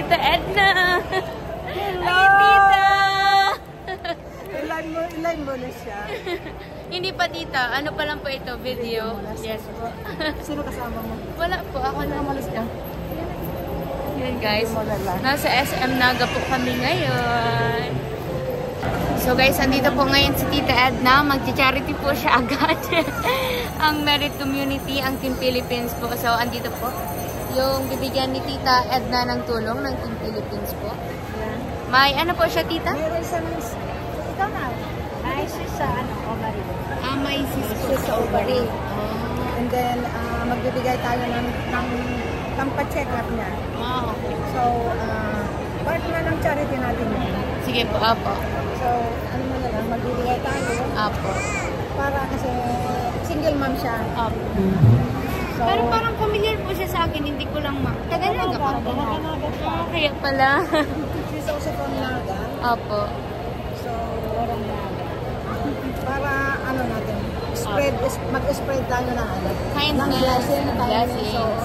Tita Edna. Hello! Hi, Tita! Ilan mo na siya? Hindi pa, Tita. Ano pa lang po ito? Video. Yes po. Sino kasama mo? Wala po. Ako na malis ka. Yan, guys. Wala. Nasa SM Naga po kami ngayon. So, guys, andito po ngayon si Tita Edna. Mag-charity po siya agad. Ang Merit Community, ang Team Philippines po. So, andito po yung bibigyan ni Tita Edna ng tulong ng Team Philippines po. May ano po siya, Tita? Meron siya ng... Ikaw na. May sis sa ovary. May sis po Sis sa ovary. And then, magbibigay tayo ng pampa-check up niya. Okay. So, part na ng charity natin yun. Sige po, apo. So, ano mo na lang, magbibigay tayo. Apo. Para kasi single mom siya. Apo. So, Pero parang familiar po siya sa akin, hindi ko lang Tagalog pa po. Kaya pala. She's also from Naga. Apo. So, para ano natin, mag-spread tayo ng Kindness, blessing. blessings.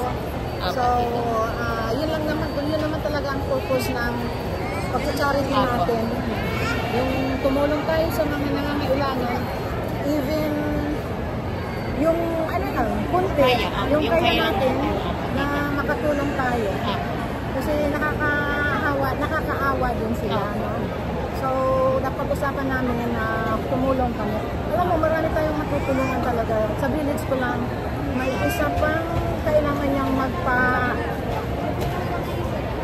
So, yun naman talaga ang purpose ng pag-charity natin. Yung tumulong tayo sa mga nangangailangan, even yung kunti, yung kaya natin na makatulong tayo. Kasi nakakaawa din sila. No? So, napag-usapan namin na tumulong kami. Alam mo, marami tayong matutulungan talaga. Sa village ko lang, may isa pang kailangan niyang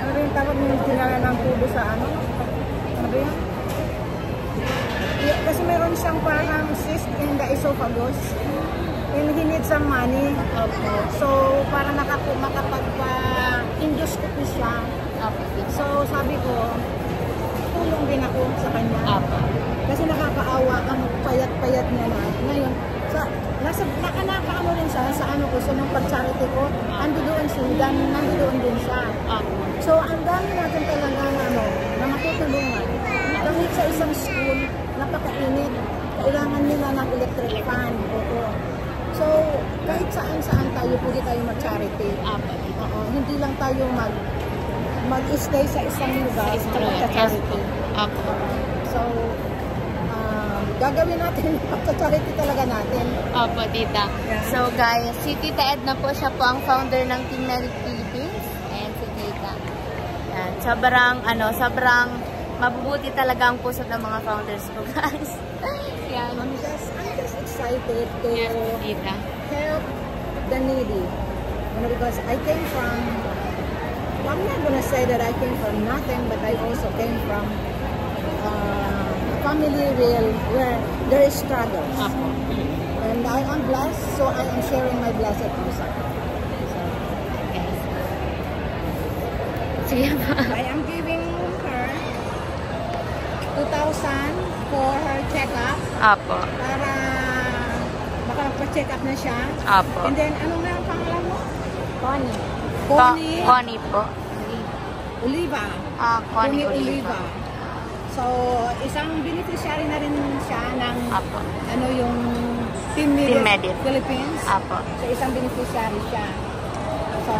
ano rin tawag yung tinala ng tubo sa ano ba yan? Kasi meron siyang parang cyst in the esophagus. And he needs some money. So, para makapagpa-endoscopy siya. So, sabi ko, tulong din ako sa kanya. Kasi nakakaawa ang payat-payat niya na. Ngayon, nakakaano rin siya sa ano ko, sa nung pag-charity ko, nandoon din siya. So, ang dami natin talaga na matutulungan. Kahit sa isang school, napakainit, kailangan nila ng electric fan. So, kahit saan tayo, pwede tayo mag-charity. Hindi lang tayo mag-stay sa isang lugar sa pagka-charity. So, gagawin natin pagka-charity talaga natin. Opo, Tita. Yeah. So, guys, si Tita Edna po, siya po ang founder ng Team Merit Philippines. And si Tita. Yan. Sobrang mabubuti talaga ang puso ng mga founders ko, guys. Yan. I'm just excited to help the needy. Because I came from, I'm not gonna say that I came from nothing, but I also came from family where there is struggle. And I am blessed, so I am sharing my blessed also. I am giving her 2,000 for her check-up. Para makapag-check up na siya. And then, ano nga ang pangalan mo? Connie po. Oliva. Connie Oliva. So, isang beneficiary na rin siya ng yung Team Merit Philippines. So, isang beneficiary siya. So,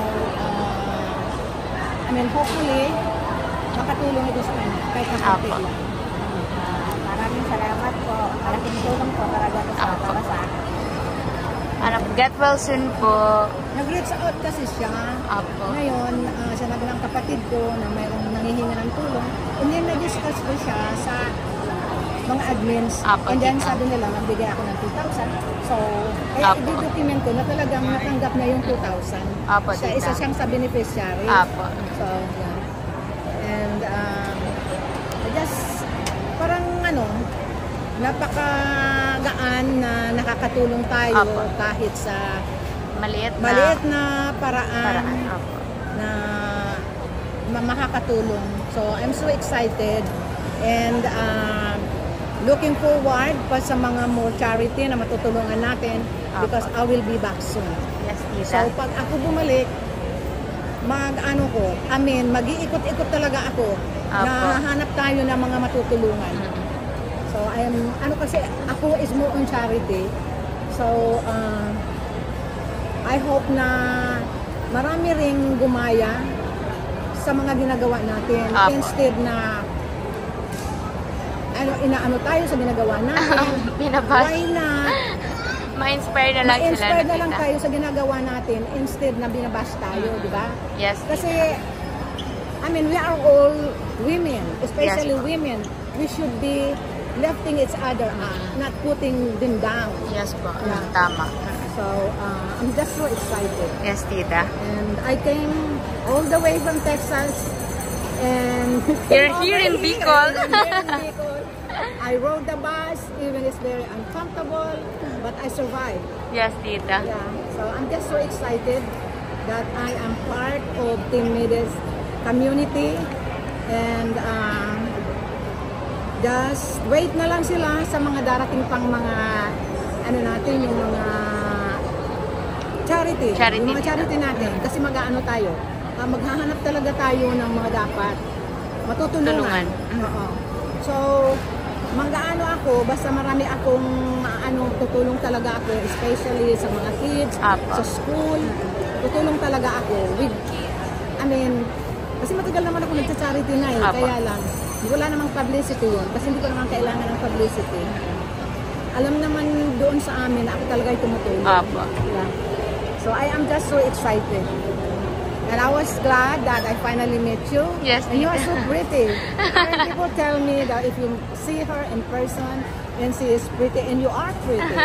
hopefully, makatulong ito sa kanya. Kahit nakapit lang. Maraming salamat po. Malaking tulong po talaga ito para sa akin. Get well soon po. Nag-reach out kasi siya. Ngayon, sinabi ng kapatid ko na mayroong nangihingi ng tulong. And then, na-discuss ko siya sa mga admins. And then, sabi nila, nagbigay ako ng 2,000. So, kaya i-document ko na talagang natanggap na yung 2,000. Isa siyang sa beneficiary. So, yeah. And, just, parang napakagaan na nakakatulong tayo kahit sa maliit na paraan na makakatulong. So, I'm so excited and looking forward pa sa mga more charity na matutulungan natin because I will be back soon. Yes, Tita. So, pag ako bumalik, mag-iikot-ikot talaga ako. Nahanap tayo ng mga matutulungan. So, kasi ako is more on charity. So, I hope na marami ring gumaya sa mga ginagawa natin. Apo. Instead na inaano tayo sa ginagawa natin. Why not? Ma-inspire na lang sila. Ma-inspire na lang tayo sa ginagawa natin instead na binabash tayo, di ba? Yes. Kasi, I mean, we are all women, especially Yes. women. We should be lifting each other up, not putting them down. Yes po. Yeah. Tama. So, I'm just so excited. Yes, tita. And I came all the way from Texas. And You're here in Bicol. I rode the bus, even it's very uncomfortable, but I survived. Yes, tita. Yeah, so I'm just so excited that I am part of Team Medes community, and just wait na lang sila sa mga darating pang mga ano natin, yung mga charity yung mga charity natin, kasi mag-aano tayo, maghahanap talaga tayo ng mga dapat matutulungan. Oo. So mag-aano ako, basta marami akong tutulong talaga ako, especially sa mga kids, sa school, tutulong talaga ako with, I mean, kasi matagal naman ako nagsa-charity na eh, kaya lang, wala namang publicity yun, kasi hindi ko naman kailangan ng publicity. Alam naman doon sa amin, ako talaga ay tumutulong. Yeah. So I am just so excited. And I was glad that I finally met you. Yes, and you are so pretty. And people tell me that if you see her in person, and she is pretty, and you are pretty.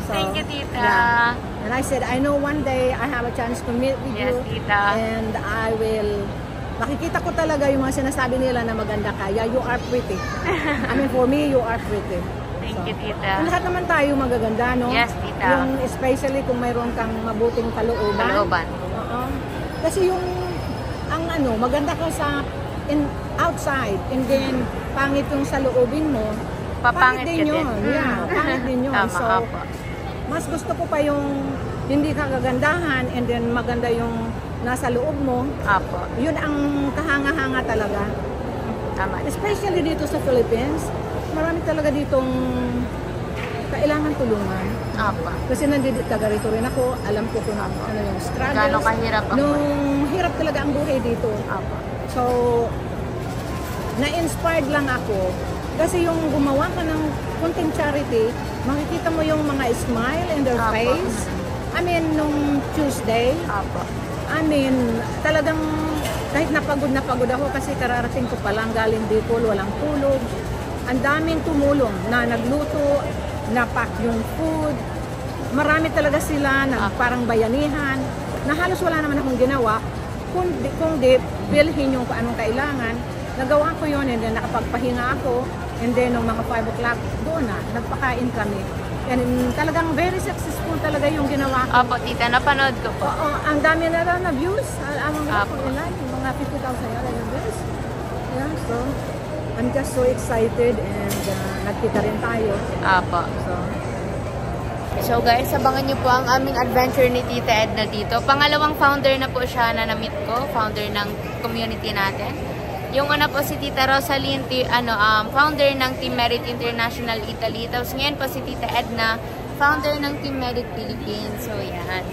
So, thank you, tita. Yeah. And I said, I know one day I have a chance to meet with you. Yes, tita. And I will, makikita ko talaga yung mga sinasabi nila na maganda ka. Yeah, you are pretty. I mean, for me, you are pretty. Thank you, tita. Lahat naman tayo magaganda, no? Yes, tita. Yung especially kung mayroon kang mabuting kalooban. Oo. Kasi yung, maganda ka sa outside, and then pangit yung sa loobin mo, pangit din yun. Yeah, pangit din yun. So, mas gusto ko pa yung hindi ka kagandahan, and then maganda yung nasa loob mo. Yun ang kahanga-hanga talaga. Tama. Especially dito sa Philippines, marami talaga ditong kailangan tulungan. Kasi nandito, taga rito rin ako, alam ko kung ano yung struggles. Gano'ng kahirap ako. Nung hirap talaga ang buhay dito. So, na-inspired lang ako. Kasi yung gumawa ka ng konting charity, makikita mo yung mga smile in their face. I mean, nung Tuesday, I mean, talagang kahit napagod ako kasi kararating ko pa lang galing Bicol, walang tulog. Ang daming tumulong na nagluto, napak yung food. Marami talaga sila na parang bayanihan, na halos wala naman akong ginawa, kundi bilhin yung anong kailangan. Nagawa ko yun, and then nakapagpahinga ako, and then nung mga 5 o'clock doon na, nagpakain kami. And talagang very successful talaga yung ginawa ko. Tita, napanood ko po. Ang dami na lang na views. Ang mga 50,000 na views. Yeah, so I'm just so excited, and nagkita rin tayo. So guys, abangan nyo po ang aming adventure ni Tita Edna dito. Pangalawang founder na po siya na na-meet ko, founder ng community natin. Yung una po si Tita Rosaline, founder ng Team Merit International Italy. Tapos ngayon po si Tita Edna, founder ng Team Merit Philippines. So yan,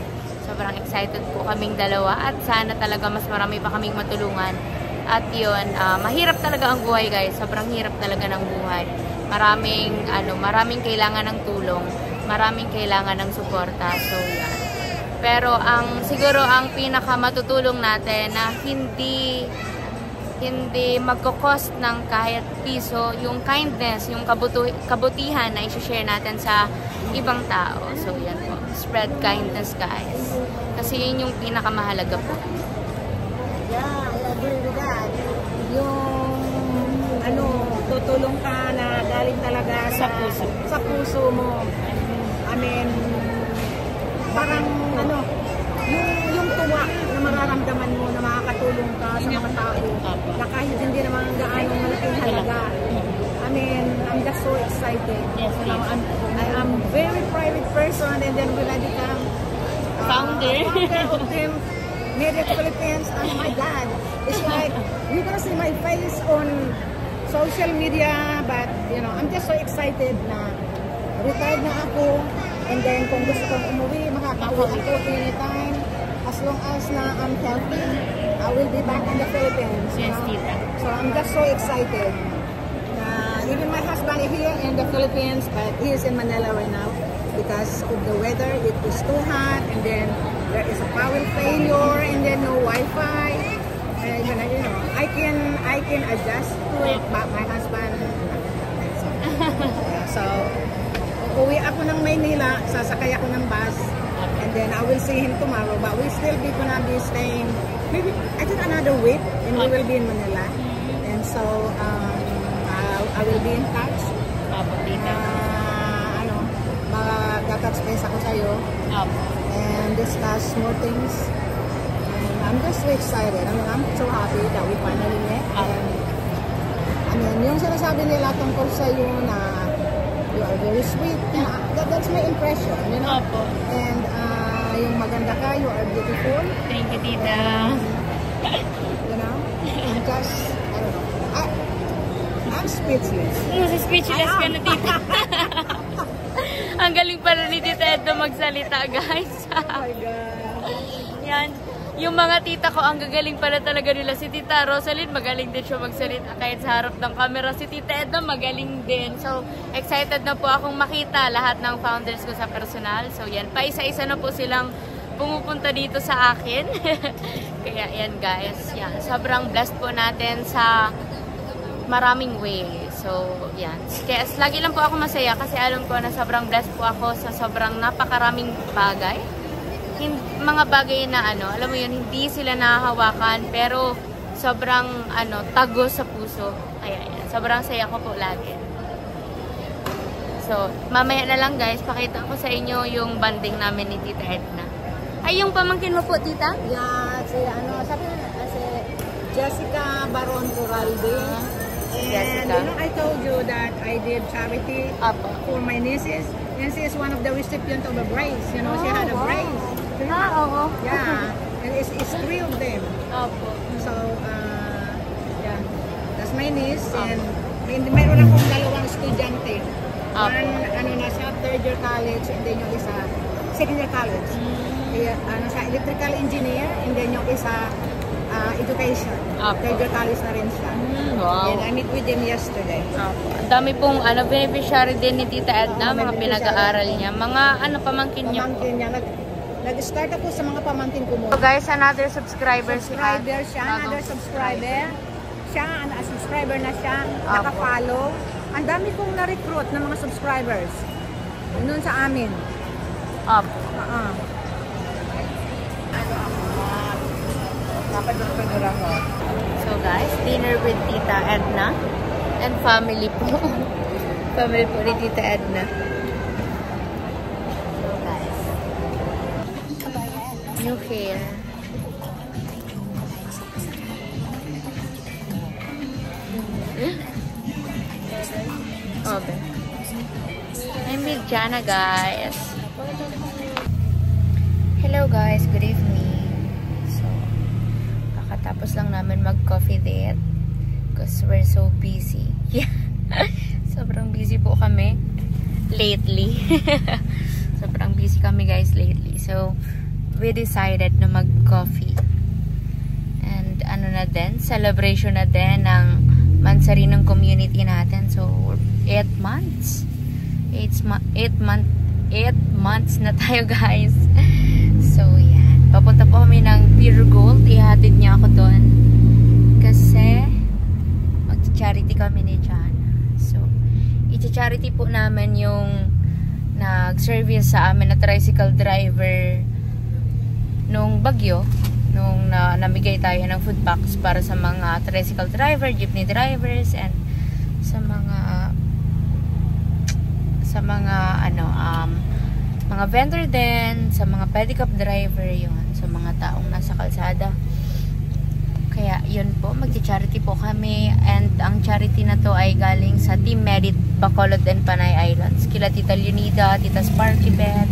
sobrang excited po kaming dalawa, at sana talaga mas marami pa kaming matulungan. At yun, mahirap talaga ang buhay guys, sobrang hirap talaga ng buhay. Maraming kailangan ng tulong, maraming kailangan ng suporta. So yan. Pero siguro ang pinaka matutulong natin na hindi magkakos ng kahit piso, yung kindness, yung kabutihan na i-share natin sa ibang tao. So yan po, spread kindness guys. Kasi yun yung pinakamahalaga po. Yeah, I agree with that. Yung tutulong ka na galing talaga sa puso mo. I mean, parang yung tuwa na mararamdaman mo na makakatulong ka sa mga tao na kahit hindi naman gaano malaking halaga. I mean, I'm just so excited. Yes, I am very private person, and then when I become founder of Team Merit Philippines, oh my God, it's like you're gonna see my face on social media, but I'm just so excited na retired na ako. And then, kung gusto kong umuwi, makakauwi ako anytime. As long as na I'm healthy, I will be back in the Philippines. Yes, tita. So I'm just so excited. Even my husband is here in the Philippines, but he is in Manila right now because of the weather. It is too hot, and then there is a power failure, and then no Wi-Fi. And you know, I can adjust to it, but my husband. So, uwi ako ng Maynila, sasakay ako ng bus, and then I will see him tomorrow. But we still be gonna be staying maybe I think another week, and we will be in Manila. And so. I will be in touch. Mag-touch base ako sa'yo. And discuss more things. And I'm just so excited. I mean, I'm so happy that we finally met. And, I mean, yung sinasabi nila tungkol sa'yo na you are very sweet. And that's my impression, you know? And yung maganda ka, you are beautiful. Thank you, tita. You know? Because, I don't know. I'm speechless. Speechless ka na, tita. Ang galing pala ni Tita Edna magsalita, guys. Oh my God. Yan. Yung mga tita ko, ang gagaling pala talaga nila. Si Tita Rosalyn, magaling din siya magsalita. Kahit sa harap ng camera, si Tita Edna, magaling din. So, excited na po akong makita lahat ng founders ko sa personal. So, yan. Paisa-isa na po silang pumupunta dito sa akin. Kaya, yan, guys. Yan. Sobrang blessed po natin sa maraming way. So, yan. Kaya lagi lang po ako masaya kasi alam ko na sobrang blessed po ako sa sobrang napakaraming bagay. Mga bagay na alam mo yun, hindi sila nahahawakan pero sobrang tago sa puso. Kaya yan. Sobrang saya ko po lagi. So, mamaya na lang guys, pakita ko sa inyo yung banding namin ni Tita Edna. Ay, yung pamangkin mo po, tita? Yeah, sabi na, si Jessica Baron Corralde. And you know, I told you that I did charity for my nieces. And she is one of the recipients of a brace. You know, she had a brace. Yeah. And it's 3 of them. So, yeah. That's my niece. And mayroon akong 2 estudyante. One, nasa 3rd year college. And then yung isa, 2nd year college. Sa electrical engineer. And then yung isa, education. 3rd year college na rin siya. Wow. And I met with them yesterday. Ang dami pong beneficiary din ni Tita Edna, mga pinag-aaral niya. Mga pamangkin niya. Pamangkin niya. Nag-start ako sa mga pamangkin ko muna. So guys, another subscriber siya. Another subscriber. Siya, subscriber na siya. Naka-follow. Ang dami kong na-recruit ng mga subscribers. Noon sa amin. So guys, dinner with Tita Edna and family po. Family po ni Tita Edna. So guys, new hair. Okay. I'm with Jana, guys. Hello guys, good evening. Tapos lang namin mag-coffee date because we're so busy. Yeah. Sobrang busy po kami lately. Sobrang busy kami guys lately. So, we decided na mag-coffee. And na din, celebration na din ng mansari ng community natin. So, 8 months. 8 months na tayo guys. So, yeah. Papunta po kami ng Pure Gold. Ihatid niya ako doon. Kasi mag-charity kami ni John. So, i-charity po namin yung nag-service sa amin na tricycle driver nung bagyo. Nung namigay tayo ng food packs para sa mga tricycle driver, jeepney drivers, and sa mga vendor din, sa mga pedicab driver yun, sa mga taong nasa kalsada. Kaya yun po, magti-charity po kami, and ang charity na to ay galing sa Team Merit, Bacolod and Panay Islands. Kila Tita Leonida, Tita Sparky Beth.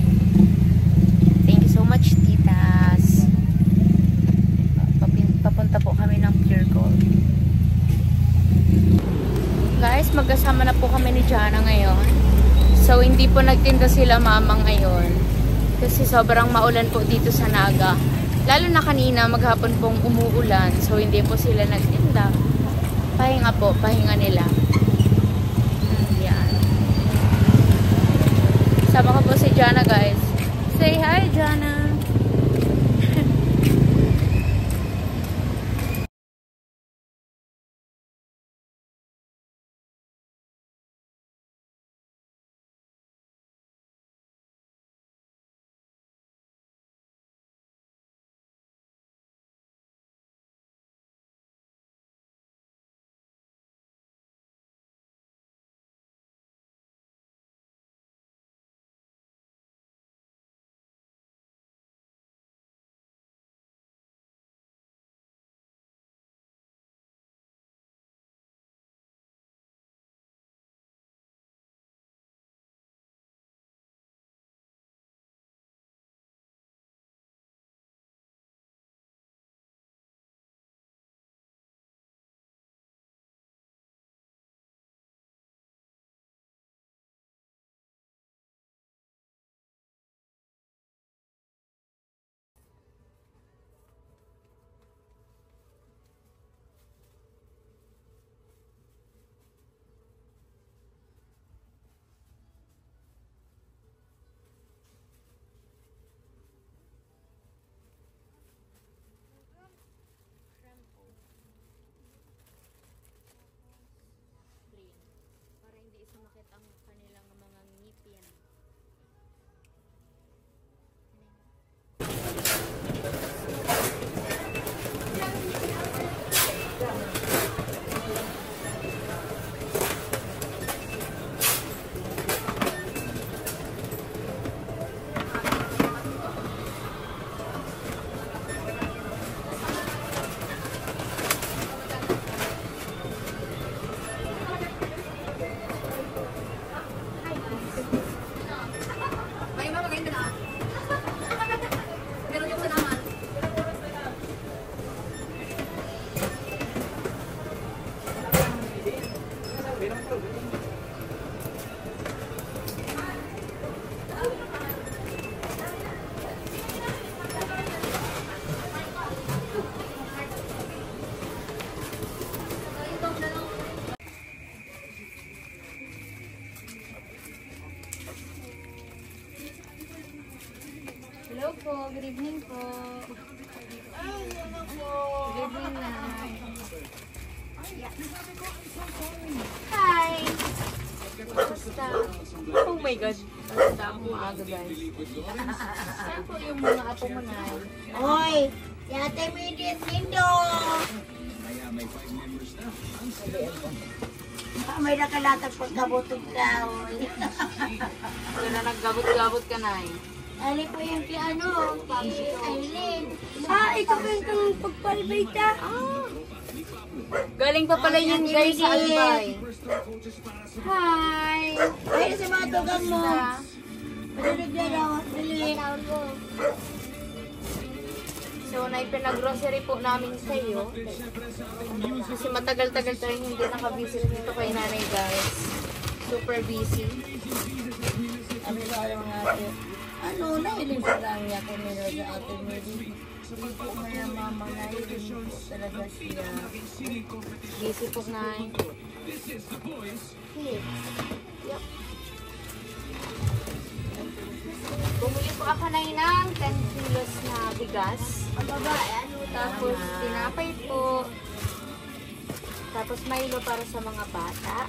Thank you so much, titas. Papunta po kami ng Pure Gold. Guys, magkasama na po kami ni Jana ngayon. So, hindi po nagtinda sila mama ngayon. Kasi sobrang maulan po dito sa Naga. Lalo na kanina, maghapon pong umuulan. So, hindi po sila nagtinda. Pahinga po, pahinga nila. Yan. Sama ko po si Jana, guys. Say hi, Jana! Para hindi sumakit ang kanilang mga ngipin. Hello po, good evening po. Good evening na. Hi! Basta. Oh my God. Basta ako maaga, guys. Saan po yung mga apo mo na? Oy! Yate mo yung Nindo! May nakalatag pagkabutog daw. Wala na naggabot-gabot ka na eh. Ali po yung kay ano, kay Aileen. Ikaw yung pagpalbayta. Galing pa pala yun guys sa Albay. Hi! Ay, sa mga tugang mo. Palilig na daw, palilig. So, naipinag-grocery po namin sa iyo. Kasi matagal-tagal tayong hindi nakabisit dito kay nanay guys. Super busy. Ano ba yung natin? Ano, nahilig sa lang niya kung meron sa ating meeting. Hindi po may mama na yun po talaga siya. Busy po na eh. Yup. Bumili po ako na ng 10 kilos na bigas. Tapos tinapay po. Tapos Milo para sa mga bata.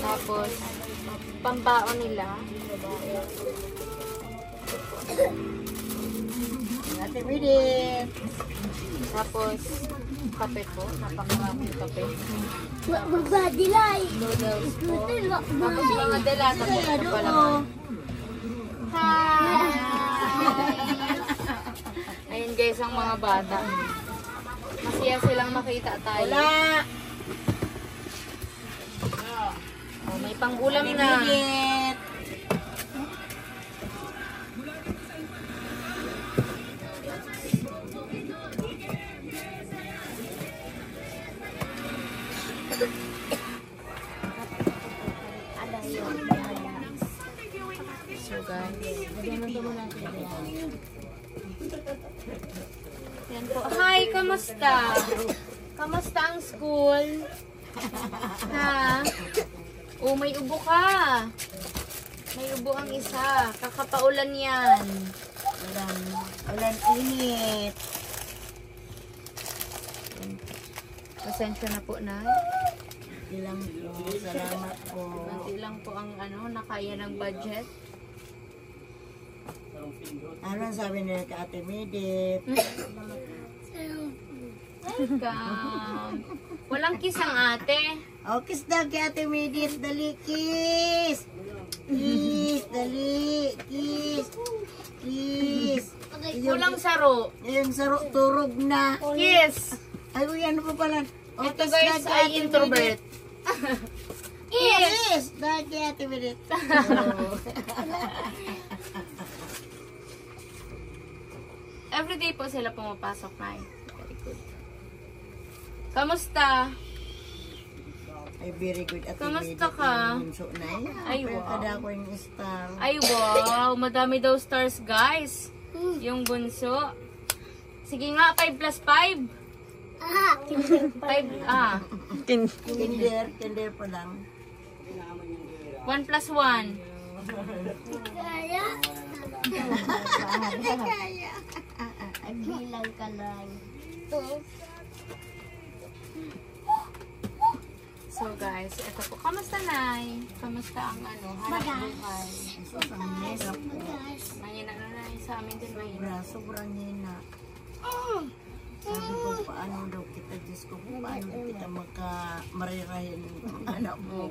Tapos pambaon nila. Ate Midit. Tapos kape po. Napakaraming kape. Magbadilay. Noodles po. Tapos mga delata po. Ito pala mga. Hi! Ayun guys ang mga bata. Masaya silang makita tayo. Wala. Oh, may pang-ulam na. Midit. So guys, Yan po. Hi, kamusta? Kamusta ang school? Ha? Oh, may ubo ka. May ubo ang isa. Kakapaulan yan. Ulan init. Pasensya na po na. Konti lang po. Salamat po. Konti lang po ang nakaya ng budget. Ano ang sabi nila kay Ate Medit? Welcome. Walang kiss ang ate. Oh, kiss daw kay Ate Medit. Dali, kiss. Kiss, dali. Kiss. Kiss. Walang saro. Yung saro, turog na. Kiss. Ay, uy, ano pa pala? Oh, Ito kiss guys daw kay ay Ate introvert. Medit. Kiss. Daw kay Ate Medit. Oh. Everyday po sila pumapasok na eh. Very good. Kamusta? Ay, very good. Ate Kamusta Medit, ka? yung bunso na eh. Ay, Pero wow. kada ko yung star. Ay wow, madami daw stars guys. Yung bunso. Sige nga, 5 plus 5. 5, Kinder pa lang. 1 plus 1. Bilang ka lang. So guys, ito po. Kamusta Nay? Kamusta ang hanap buhay? Ang hirap po. Mahina na Nay. Sa amin din mahina. Sobrang hina. Sabi ko, paano daw kita, Diyos ko, paano kita marirahin ang anak mo.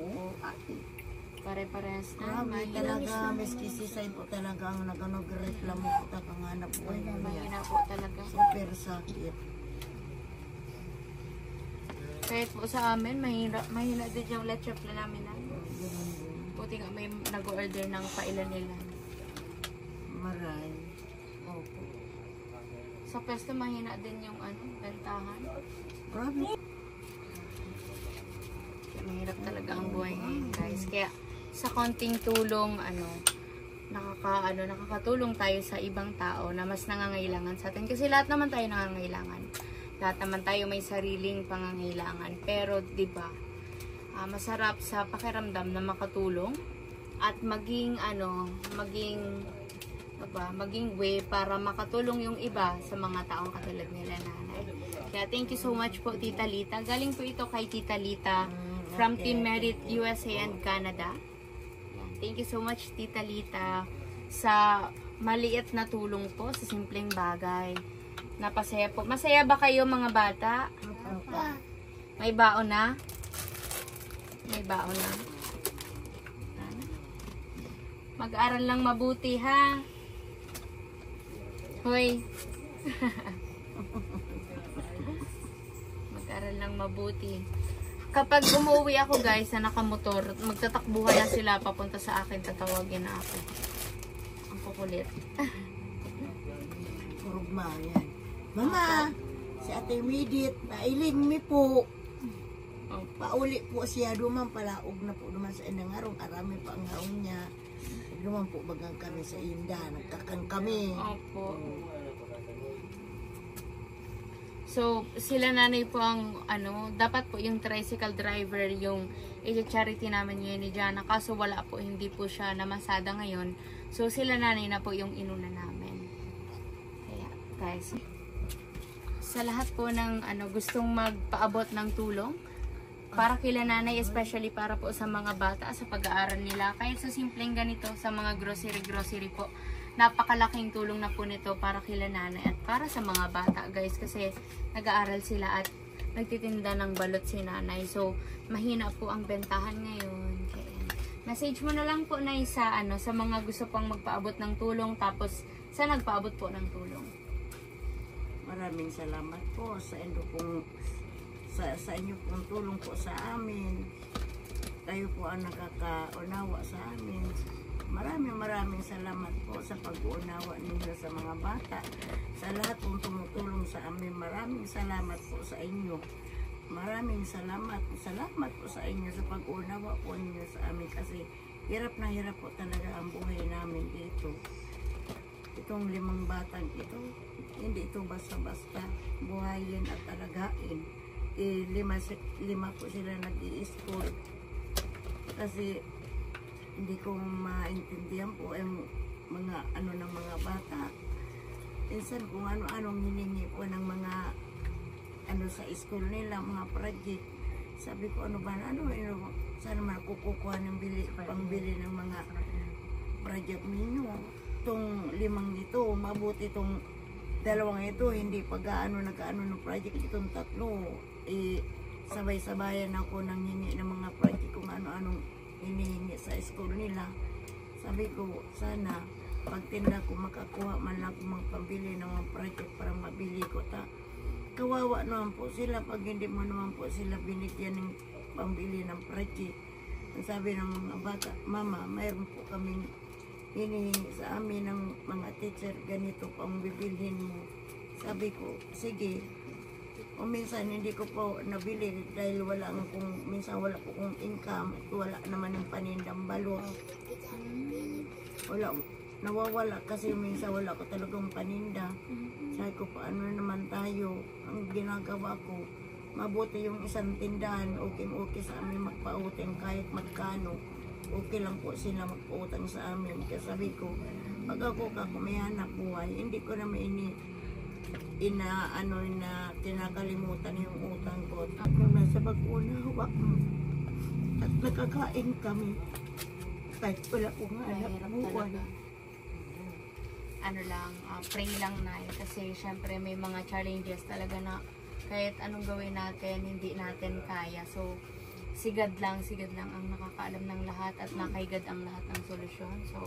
Pare-parehas na. Grabe talaga, meski si Sai po talaga ang nag-reklamo po talaga ang anak po. Mahina po talaga. Super sakit. Kahit po sa amin, mahina din yung leche plan namin. Buti nga may nag-order ng pailan-ilan. Maray. Opo. Sa pesto, mahina din yung bentahan. Grabe. Kaya mahirap talaga ang buhay ngayon, guys. Kaya sa konting tulong, nakakatulong tayo sa ibang tao na mas nangangailangan sa atin. Kasi lahat naman tayo nangangailangan. Lahat naman tayo may sariling pangangailangan. Pero, di ba, masarap sa pakiramdam na makatulong at maging way para makatulong yung iba sa mga taong katulad nila nanay. Kaya thank you so much po Tita Lita. Galing po ito kay Tita Lita from Team Merit USA and Canada. Thank you so much Tita Lita sa maliit na tulong po sa simpleng bagay. Napasaya po. Masaya ba kayo mga bata? May baon na? May baon na. Mag-aral lang mabuti ha. Hoy. Mag-aral lang mabuti. Kapag umuwi ako guys na nakamotor, magtatakbuhan na sila papunta sa akin, tatawagin na ako. Ang kukulit. Kurugma yan. Mama, si Ate Medit, nailing mi po. Pauli po siya, duman palaog na po duman sa inang harong. Arami pa ang harong niya. Duman po bagang kami sa inda, nagkakang kami. Opo. So, sila nanay po ang, dapat po yung tricycle driver, yung charity namin yun ni Jana. Kaso wala po, hindi po siya namasada ngayon. So, sila nanay na po yung inuna namin. Kaya, guys, sa lahat po ng gustong magpaabot ng tulong, para kila nanay, especially para po sa mga bata, sa pag-aaral nila. Kahit sa simpleng ganito, sa mga grocery po, napakalaking tulong na po nito para kila nanay at para sa mga bata, guys. Kasi nag-aaral sila at nagtitinda ng balot si nanay. So, mahina po ang bentahan ngayon. Kaya, message mo na lang po na sa mga gusto pang magpaabot ng tulong, tapos sa nagpaabot po ng tulong. Maraming salamat po sa inyo pong sa inyo pong tulong po sa amin. Kayo po ang nakakaunawa sa amin. Maraming salamat po sa pag-uunawa ninyo sa mga bata. Sa lahat pong tumutulong sa amin, maraming salamat po sa inyo. Maraming salamat po sa inyo sa pag-uunawa po ninyo sa amin kasi hirap na hirap po talaga ang buhay namin dito. Itong 5 batang ito, hindi ito basta-basta buhayin at alagain. Lima po sila nag-i-school. Kasi hindi ko maintindihan po yung mga ano ng mga bata. Minsan kung ano-anong hiningi po ng mga ano sa school nila, mga project. Sabi ko, ano ba, sana makukuha ng pangbili ng mga project ninyo. Itong 5 ito, mabuti itong 2 ito, hindi pag-ano ng project. Itong 3, sabay-sabayan ako nang hingi ng mga project kung ano-anong hinihingi sa school nila. Sabi ko, sana pagtinda ko makakuha man lang akong magpabili ng mga project para mabili ko ta. Kawawa naman po sila pag hindi mo naman po sila binigyan ng pambili ng project. Ang sabi ng mga bata, Mama, mayroon po kaming hinihingi sa amin ng mga teacher, ganito pang bibilhin mo. Sabi ko, sige. O minsan hindi ko po nabili dahil minsan wala po kong income at wala naman ng panindang balot. Nawawala kasi minsan wala ko talagang paninda. Sabi ko, paano naman tayo? Ang ginagawa ko, mabuti yung isang tindahan, okay sa amin magpautang kahit magkano. Okay lang po sila magpautang sa amin. Kaya sabi ko, pag ako may hanap buhay, hindi ko na tinakalimutan yung utang ko. Nung nasa pag-unawa at nakakain kami, kahit wala kong hanap buhay. Pray lang na yun. Kasi syempre may mga challenges talaga na kahit anong gawin natin, hindi natin kaya. So, sigad lang ang nakakaalam ng lahat at nakaigad ang lahat ng solusyon. So,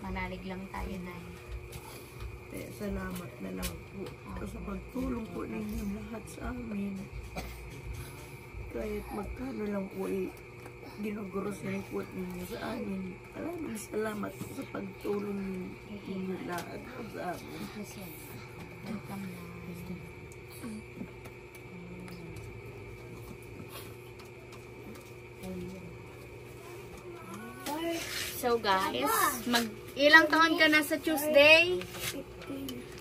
manalig lang tayo na yun. Salamat na lang po sa pagtulong po ninyo lahat sa amin. Kahit magkano lang po ginugrocery po ninyo sa amin. Maraming salamat po sa pagtulong ninyo lahat po sa amin. Welcome na. So guys, ilang taon ka na sa Tuesday?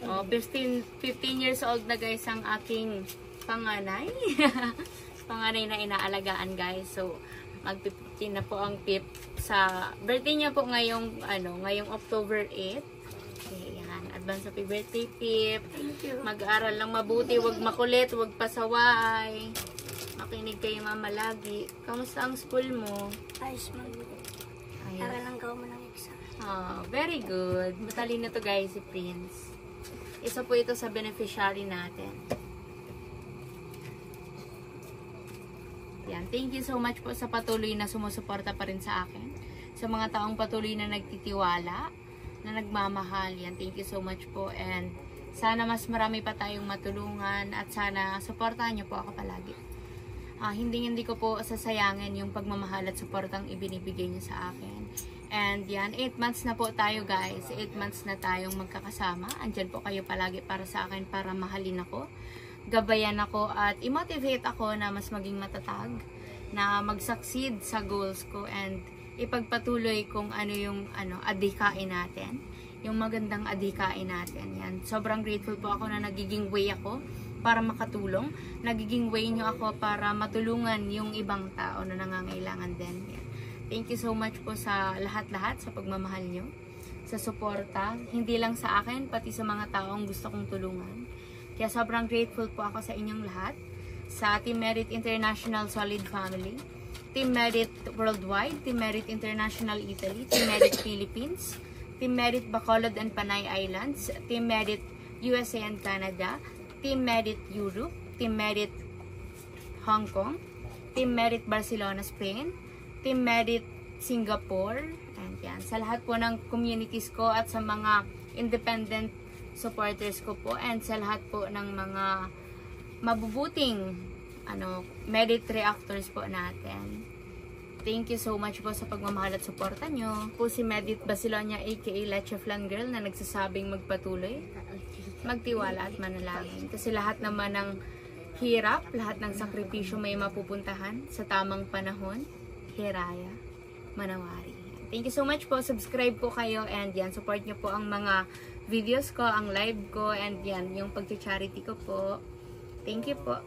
15 years old na guys ang aking panganay. Panganay na inaalagaan guys. So, mag-15 na po ang Pip sa birthday niya po ngayong October 8. Okay, yan. Advance happy birthday, Pip. Mag-aral lang mabuti, wag makulit, wag pasaway. Makinig kay mama lagi. Kamusta ang school mo? Ayos man. Aral lang gawa mo ng exam. Oh, very good. Matalino to guys si Prince. Isa po ito sa beneficiary natin. Yan. Thank you so much po sa patuloy na sumusuporta pa rin sa akin. Sa mga taong patuloy na nagtitiwala, na nagmamahal. Yan. Thank you so much po. And sana mas marami pa tayong matulungan at sana suportahan niyo po ako palagi. Hindi ko po sasayangin yung pagmamahal at suportang ibinibigay niyo sa akin. And yan, 8 months na po tayo guys. 8 months na tayong magkakasama. Andyan po kayo palagi para sa akin, para mahalin ako, gabayan ako, at i-motivate ako na mas maging matatag, na mag-succeed sa goals ko, and ipagpatuloy kung ano yung adhikain natin. Yung magandang adhikain natin. Yan. Sobrang grateful po ako na nagiging way ako para makatulong. Nagiging way nyo ako para matulungan yung ibang tao na nangangailangan din. Yan. Thank you so much po sa lahat-lahat, sa pagmamahal nyo, sa suporta. Hindi lang sa akin, pati sa mga taong gusto kong tulungan. Kaya sobrang grateful po ako sa inyong lahat. Sa Team Merit International Solid Family, Team Merit Worldwide, Team Merit International Italy, Team Merit Philippines, Team Merit Bacolod and Panay Islands, Team Merit USA and Canada, Team Merit Europe, Team Merit Hong Kong, Team Merit Barcelona, Spain, Team Merit Singapore, and yan. Sa lahat po ng communities ko at sa mga independent supporters ko po, and sa lahat po ng mga mabubuting Merit Reactors po natin. Thank you so much po sa pagmamahal at suporta nyo. Po si Medit Basilonia aka Leche Flan Girl na nagsasabing magpatuloy, magtiwala at manalangin. Kasi lahat naman ng hirap, lahat ng sakripisyo may mapupuntahan sa tamang panahon. Hiraya, manawari. Thank you so much po. Subscribe po kayo, and yan, support nyo po ang mga videos ko, ang live ko, and yan, yung pag-charity ko po. Thank you po.